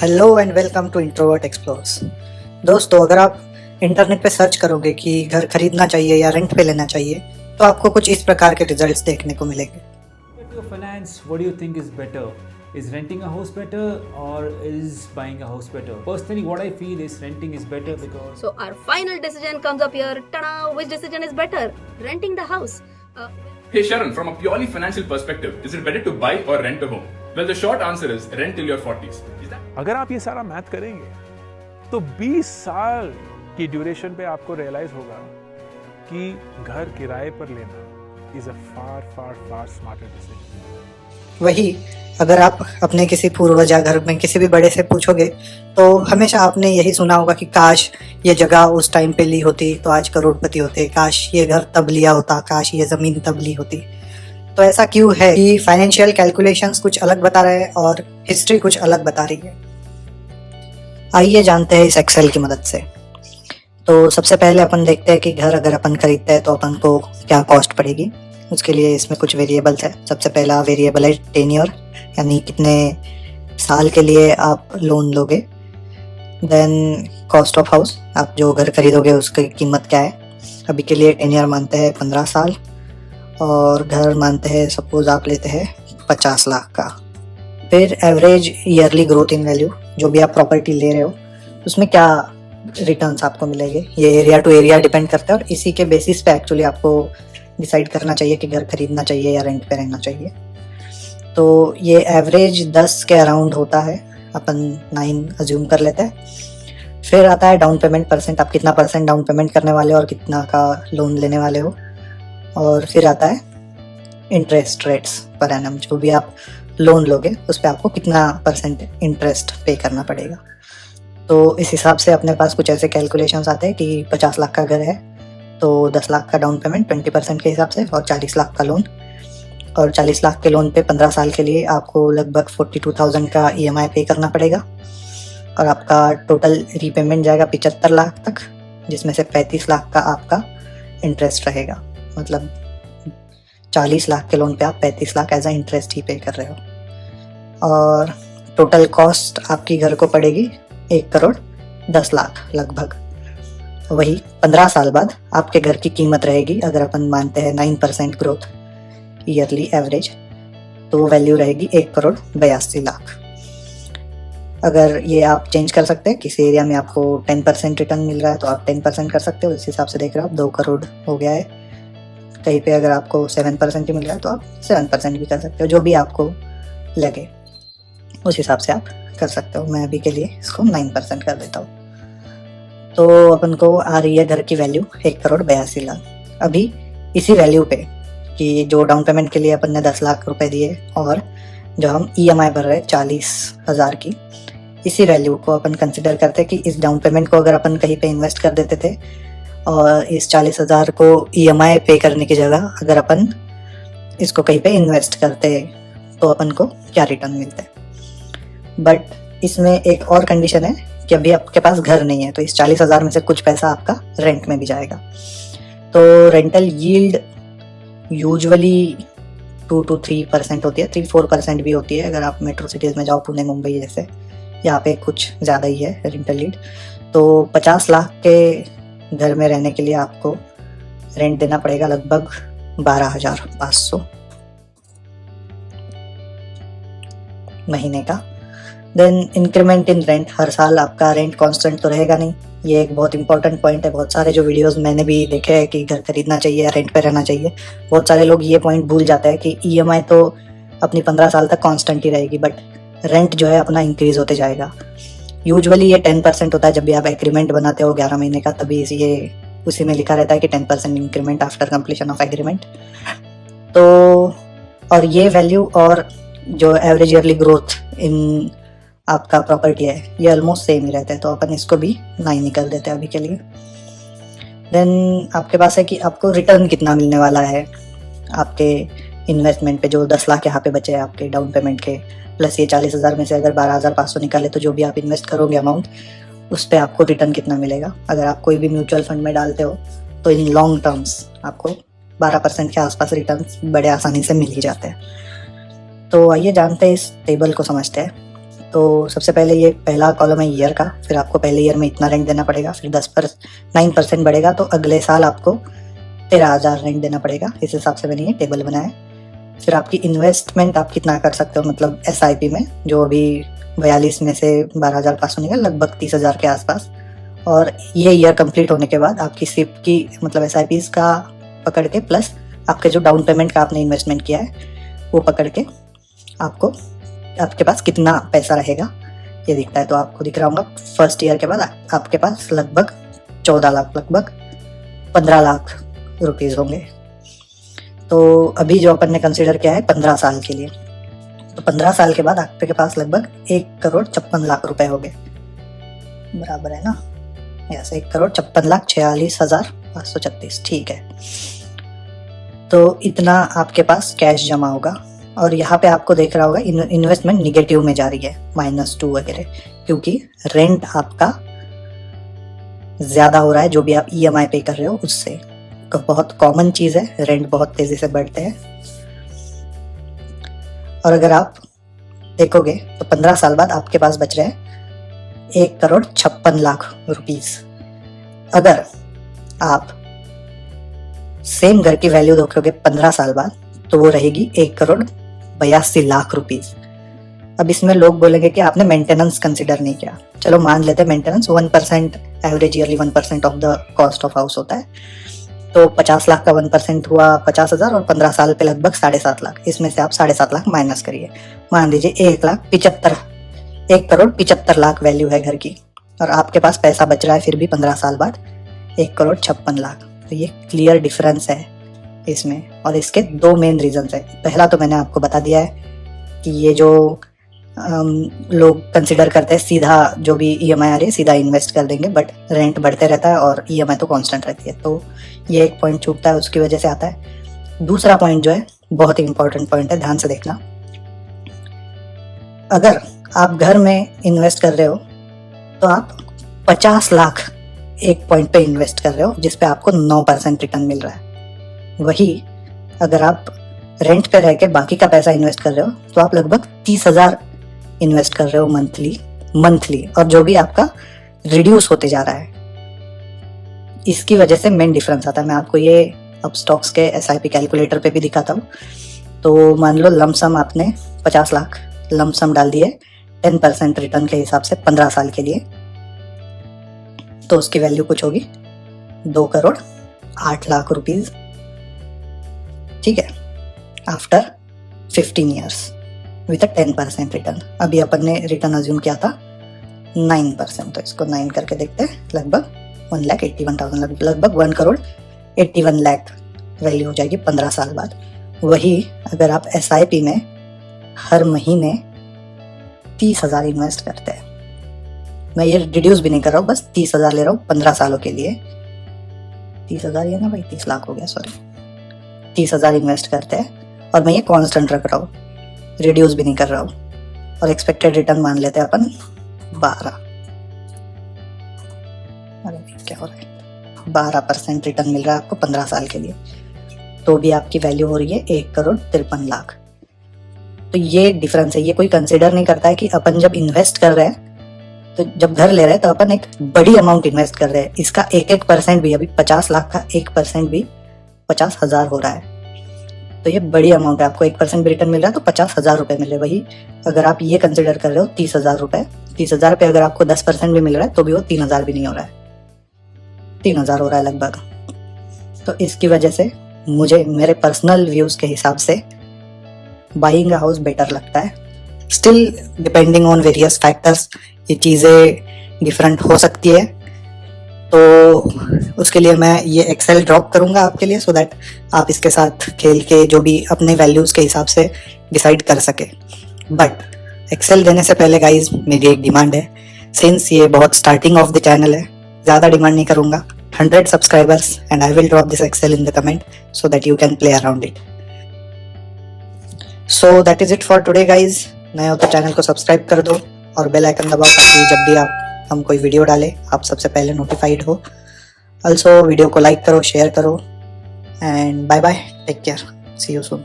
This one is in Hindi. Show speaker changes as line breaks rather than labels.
Hello and welcome to introvert explores. दोस्तों, अगर आप इंटरनेट पे सर्च करोगे कि घर खरीदना चाहिए या रेंट पे लेना चाहिए तो आपको कुछ इस प्रकार के रिजल्ट्स देखने को मिलेंगे।
To finance, what do you think is better? Is renting a house better or is buying a house better? Personally, what I feel is renting is better because.
So our final decision comes up here. Ta-da! Which decision is better? Renting the house.
Hey Sharon, from a purely financial perspective, is it better to buy or rent a home? Well, the short answer is rent till your 40s. Is that?
अगर आप ये सारा मैथ करेंगे तो 20 साल की ड्यूरेशन पे आपको रियलाइज होगा कि घर किराए पर लेना is a far smarter decision.
वही अगर आप अपने किसी पूर्वज या घर में किसी भी बड़े से पूछोगे तो हमेशा आपने यही सुना होगा कि काश ये जगह उस टाइम पे ली होती तो आज करोड़पति होते, काश ये घर तब लिया होता, काश ये ज़मीन तब ली होती। तो ऐसा क्यों है कि फाइनेंशियल कैलकुलेशंस कुछ अलग बता रहे हैं और हिस्ट्री कुछ अलग बता रही है। आइए जानते हैं इस एक्सेल की मदद से। तो सबसे पहले अपन देखते हैं कि घर अगर अपन खरीदते हैं तो अपन को क्या कॉस्ट पड़ेगी। उसके लिए इसमें कुछ वेरिएबल्स है। सबसे पहला वेरिएबल है टेन्योर, यानी कितने साल के लिए आप लोन लोगे। देन कॉस्ट ऑफ हाउस, आप जो घर खरीदोगे उसकी कीमत क्या है। अभी के लिए टेन्योर मानते हैं 15 साल और घर मानते हैं सपोज आप लेते हैं 50 लाख का। फिर average yearly growth in value, जो भी आप प्रॉपर्टी ले रहे हो उसमें क्या रिटर्न्स आपको मिलेंगे। ये एरिया टू एरिया डिपेंड करता है और इसी के बेसिस पे एक्चुअली आपको डिसाइड करना चाहिए कि घर खरीदना चाहिए या रेंट पे रहना चाहिए। तो ये एवरेज 10 के अराउंड होता है, अपन 9 अज्यूम कर लेते हैं। फिर आता है डाउन पेमेंट परसेंट, आप कितना परसेंट डाउन पेमेंट करने वाले हो और कितना का लोन लेने वाले हो। और फिर आता है इंटरेस्ट रेट्स पर एनम, जो भी आप लोन लोगे उस पर आपको कितना परसेंट इंटरेस्ट पे करना पड़ेगा। तो इस हिसाब से अपने पास कुछ ऐसे कैलकुलेशंस आते हैं कि 50 लाख का घर है तो 10 लाख का डाउन पेमेंट 20% के हिसाब से और 40 लाख का लोन। और 40 लाख के लोन पे 15 साल के लिए आपको लगभग 42,000 का EMI पे करना पड़ेगा और आपका टोटल रीपेमेंट जाएगा 75 लाख तक, जिसमें से 35 लाख का आपका इंटरेस्ट रहेगा। मतलब 40 लाख के लोन पे आप 35 लाख एज अ इंटरेस्ट ही पे कर रहे हो। और टोटल कॉस्ट आपकी घर को पड़ेगी 1 करोड़ 10 लाख लगभग। वही 15 साल बाद आपके घर की कीमत रहेगी, अगर अपन मानते हैं 9% ग्रोथ ईयरली एवरेज, तो वैल्यू रहेगी 1 करोड़ 82 लाख। अगर ये आप चेंज कर सकते हैं, किसी एरिया में आपको 10% रिटर्न मिल रहा है तो आप 10% कर सकते हो, इस हिसाब से देख रहे हो आप 2 करोड़ हो गया है। कहीं पे अगर आपको 7% ही मिल रहा है तो आप 7% भी कर सकते हो, जो भी आपको लगे उस हिसाब से आप कर सकते हो। मैं अभी के लिए इसको 9% कर देता हूँ। तो अपन को आ रही है घर की वैल्यू 1 करोड़ 82 लाख। अभी इसी वैल्यू पे कि जो डाउन पेमेंट के लिए अपन ने 10 लाख रुपए दिए और जो हम EMI भर रहे हैं 40,000 की, इसी वैल्यू को अपन कंसिडर करते हैं कि इस डाउन पेमेंट को अगर अपन कहीं पे इन्वेस्ट कर देते थे और इस 40,000 को EMI पे करने की जगह अगर अपन इसको कहीं पे इन्वेस्ट करते तो अपन को क्या रिटर्न मिलते। बट इसमें एक और कंडीशन है कि अभी आपके पास घर नहीं है, तो इस 40,000 में से कुछ पैसा आपका रेंट में भी जाएगा। तो रेंटल यील्ड यूजुअली 2 to 3% होती है, 3-4% भी होती है अगर आप मेट्रो सिटीज़ में जाओ, पुणे मुंबई जैसे, यहाँ पे कुछ ज़्यादा ही है रेंटल यील्ड। तो 50 लाख के घर में रहने के लिए आपको रेंट देना पड़ेगा लगभग 12,500 महीने का। देन इंक्रीमेंट इन रेंट, हर साल आपका रेंट कांस्टेंट तो रहेगा नहीं, ये एक बहुत इंपॉर्टेंट पॉइंट है। बहुत सारे जो वीडियोस मैंने भी देखे हैं कि घर खरीदना चाहिए या रेंट पे रहना चाहिए, बहुत सारे लोग ये पॉइंट भूल जाते हैं कि EMI तो अपनी 15 साल तक कांस्टेंट ही रहेगी, बट रेंट जो है अपना इंक्रीज होते जाएगा। यूजुअली ये 10% होता है, जब भी आप एग्रीमेंट बनाते हो 11 महीने का, तभी ये उसी में लिखा रहता है कि 10% increment after completion of agreement. तो और ये वैल्यू और जो एवरेज ईयरली ग्रोथ इन आपका प्रॉपर्टी है ये ऑलमोस्ट सेम ही रहता है, तो अपन इसको भी 9 निकल देते हैं अभी के लिए। देन आपके पास है कि आपको रिटर्न कितना मिलने वाला है आपके इन्वेस्टमेंट पे। जो 10 लाख यहाँ पे बचे हैं आपके डाउन पेमेंट के, प्लस ये 40,000 में से अगर 12,500 निकाले तो जो भी आप इन्वेस्ट करोगे अमाउंट, उस पर आपको रिटर्न कितना मिलेगा। अगर आप कोई भी म्यूचुअल फंड में डालते हो तो इन लॉन्ग टर्म्स आपको 12% के आसपास रिटर्न बड़े आसानी से मिल ही जाते हैं। तो आइए जानते हैं, इस टेबल को समझते हैं। तो सबसे पहले ये पहला कॉलम है ईयर का, फिर आपको पहले ईयर में इतना रेंट देना पड़ेगा, फिर 9% बढ़ेगा तो अगले साल आपको 13,000 रेंट देना पड़ेगा। इस हिसाब से मैंने ये टेबल बनाया है। फिर आपकी इन्वेस्टमेंट आप कितना कर सकते हो, मतलब SIP में, जो अभी 42 में से 12,000 पास होने का लगभग 30,000 के आसपास। और ये ईयर कंप्लीट होने के बाद आपकी SIP की मतलब SIPs का पकड़ के प्लस आपके जो डाउन पेमेंट का आपने इन्वेस्टमेंट किया है वो पकड़ के आपके पास कितना पैसा रहेगा ये दिखता है। तो आपको दिख रहा होगा फर्स्ट ईयर के बाद आपके पास लगभग 14 लाख, लगभग 15 लाख रुपीज़ होंगे। तो अभी जो अपन ने कंसिडर किया है 15 साल के लिए, तो 15 साल के बाद आपके पास लगभग 1,56,00,000 रुपए हो गए, बराबर है ना, ऐसे 1,56,46,536, ठीक है। तो इतना आपके पास कैश जमा होगा। और यहाँ पे आपको देख रहा होगा इन्वेस्टमेंट निगेटिव में जा रही है, -2 वगैरह, क्योंकि रेंट आपका ज़्यादा हो रहा है जो भी आप EMI पे कर रहे हो उससे। तो बहुत कॉमन चीज़ है, रेंट बहुत तेज़ी से बढ़ते हैं। और अगर आप देखोगे तो 15 साल बाद आपके पास बच रहे हैं 1,56,00,000 रुपीज़। अगर आप सेम घर की वैल्यू देखोगे 15 साल बाद तो वो रहेगी 1,82,00,000 रुपीज़। अब इसमें लोग बोलेंगे कि आपने मेंटेनेंस कंसिडर नहीं किया। चलो मान लेते हैं maintenance 1%, average yearly 1% of the cost of house होता है। तो 50 लाख का 1% हुआ 50,000 और 15 साल पे लगभग 7.5 लाख। इसमें से आप 7.5 लाख माइनस करिए, मान लीजिए 1,75,00,000 वैल्यू है घर की, और आपके पास पैसा बच रहा है फिर भी 15 साल बाद 1,56,00,000। तो ये क्लियर डिफरेंस है इसमें। और इसके 2 मेन रीजंस है। पहला तो मैंने आपको बता दिया है कि ये जो लोग कंसिडर करते हैं सीधा जो भी EMI आ रही है सीधा इन्वेस्ट कर देंगे, बट रेंट बढ़ते रहता है और EMI तो कांस्टेंट रहती है। तो ये एक पॉइंट छूटता है, उसकी वजह से आता है। दूसरा पॉइंट जो है बहुत ही इंपॉर्टेंट पॉइंट है, ध्यान से देखना। अगर आप घर में इन्वेस्ट कर रहे हो तो आप 50 लाख एक पॉइंट पे इन्वेस्ट कर रहे हो जिसपे आपको 9% रिटर्न मिल रहा है। वही अगर आप रेंट पे रह के बाकी का पैसा इन्वेस्ट कर रहे हो तो आप लगभग 30,000 इन्वेस्ट कर रहे हो मंथली, और जो भी आपका रिड्यूस होते जा रहा है। इसकी वजह से मेन डिफरेंस आता है। मैं आपको ये अब स्टॉक्स के SIP कैलकुलेटर पे भी दिखाता हूँ। तो मान लो लमसम आपने 50 लाख लमसम डाल दिए 10% रिटर्न के हिसाब से 15 साल के लिए, तो उसकी वैल्यू कुछ होगी 2,08,00,000 रुपीज, ठीक है, आफ्टर 15 ईयर्स विथ 10% रिटर्न। अभी अपन ने रिटर्न अज्यूम किया था 9%, तो इसको 9 करके देखते हैं, लगभग 1,81,000, लगभग 1,81,00,000 वैल्यू हो जाएगी 15 साल बाद। वही अगर आप SIP में हर महीने 30,000 इन्वेस्ट करते हैं, मैं ये रिड्यूस भी नहीं कर रहा हूँ, बस 30,000 ले रहा हूँ 15 सालों के लिए। 30,000 ये ना भाई 30 लाख हो गया, सॉरी, 30,000 इन्वेस्ट करते हैं और मैं ये कांस्टेंट रख रहा हूँ, रिड्यूस भी नहीं कर रहा हूँ। और एक्सपेक्टेड रिटर्न मान लेते हैं अपन 12, अरे क्या हो रहा है, 12% रिटर्न मिल रहा है आपको 15 साल के लिए, तो भी आपकी वैल्यू हो रही है 1,53,00,000। तो ये डिफरेंस है। ये कोई कंसिडर नहीं करता है कि अपन जब इन्वेस्ट कर रहे हैं, तो जब घर ले रहे हैं तो अपन एक बड़ी अमाउंट इन्वेस्ट कर रहे हैं। इसका 1% भी, अभी 50 लाख का 1% भी 50,000 हो रहा है, तो ये बड़ी अमाउंट है। आपको 1% भी रिटर्न मिल रहा है तो 50,000 रुपए मिल रहे। वही अगर आप ये कंसिडर कर रहे हो 30,000 रुपए, 30,000 पे अगर आपको 10% भी मिल रहा है तो भी वो 3,000 भी नहीं हो रहा है, 3,000 हो रहा है लगभग। तो इसकी वजह से मुझे मेरे पर्सनल व्यूज के हिसाब से बाइंग अ हाउस बेटर लगता है। Still depending on various factors ये चीज़ें डिफरेंट हो सकती है, तो उसके लिए मैं ये एक्सेल ड्रॉप करूंगा आपके लिए, सो दैट आप इसके साथ खेल के जो भी अपने वैल्यूज़ के हिसाब से डिसाइड कर सके। बट एक्सेल देने से पहले गाइज मेरी एक डिमांड है, सिंस ये बहुत स्टार्टिंग ऑफ द चैनल है, ज़्यादा डिमांड नहीं करूंगा, 100 subscribers and I will drop this excel in the comment so that you can play around it. So that is it for today guys. नए हो तो चैनल को सब्सक्राइब कर दो और बेल आइकन दबाओ ताकि जब भी हम कोई वीडियो डालें आप सबसे पहले नोटिफाइड हो। ऑल्सो वीडियो को लाइक करो, शेयर करो, and bye bye, take care, see you soon.